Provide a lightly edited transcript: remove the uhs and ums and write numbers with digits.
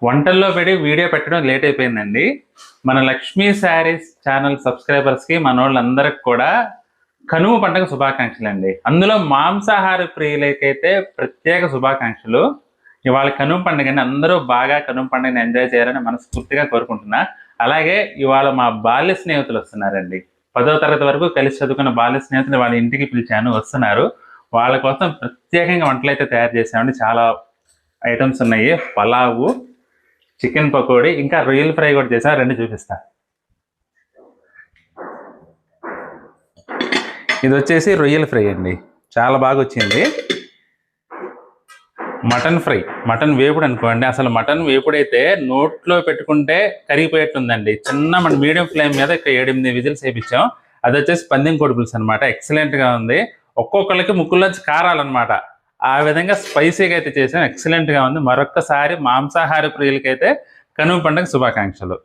వంటల్లో పెట్టి వీడియో పెట్టడం లేట్ అయిపోయిందండి. మన లక్ష్మీ శారీస్ ఛానల్ సబ్స్క్రైబర్స్కి మన వాళ్ళందరికి కూడా కనుమ పండుగ శుభాకాంక్షలు అండి. అందులో మాంసాహార ప్రియులకైతే ప్రత్యేక శుభాకాంక్షలు. ఇవాళ కనుమ పండుగ అండి. అందరూ బాగా కనుమ పండుగని ఎంజాయ్ చేయాలని మనస్ఫూర్తిగా కోరుకుంటున్నా. అలాగే ఇవాళ మా బాల్య స్నేహితులు వస్తున్నారండి. 10వ తరగతి వరకు కలిసి చదువుకున్న బాల్య స్నేహితులు వాళ్ళ ఇంటికి పిలిచాను, వస్తున్నారు. వాళ్ళ కోసం ప్రత్యేకంగా వంటలు అయితే తయారు చేసామండి. చాలా ఐటమ్స్ ఉన్నాయి. పలావు, చికెన్ పకోడీ, ఇంకా రొయ్యల ఫ్రై కూడా చేసా. రెండు చూపిస్తా. ఇది వచ్చేసి రొయ్యల ఫ్రై అండి, చాలా బాగా వచ్చింది. మటన్ ఫ్రై, మటన్ వేపుడు అనుకోండి. అసలు మటన్ వేపుడైతే నోట్లో పెట్టుకుంటే కరిగిపోయేట్టుందండి. చిన్న మన మీడియం ఫ్లేమ్ మీద 7-8 విజిల్స్ వేయించాం. అది వచ్చేసి పందెం కోడి పులుసు అనమాట. ఎక్సలెంట్గా ఉంది. ఒక్కొక్కరికి ముక్కుల్లోంచి కారాలన్నమాట. ఆ విధంగా స్పైసీగా అయితే చేసాం. ఎక్సలెంట్గా ఉంది. మరొక్కసారి మాంసాహార ప్రియులకైతే కనుమ పండుగ శుభాకాంక్షలు.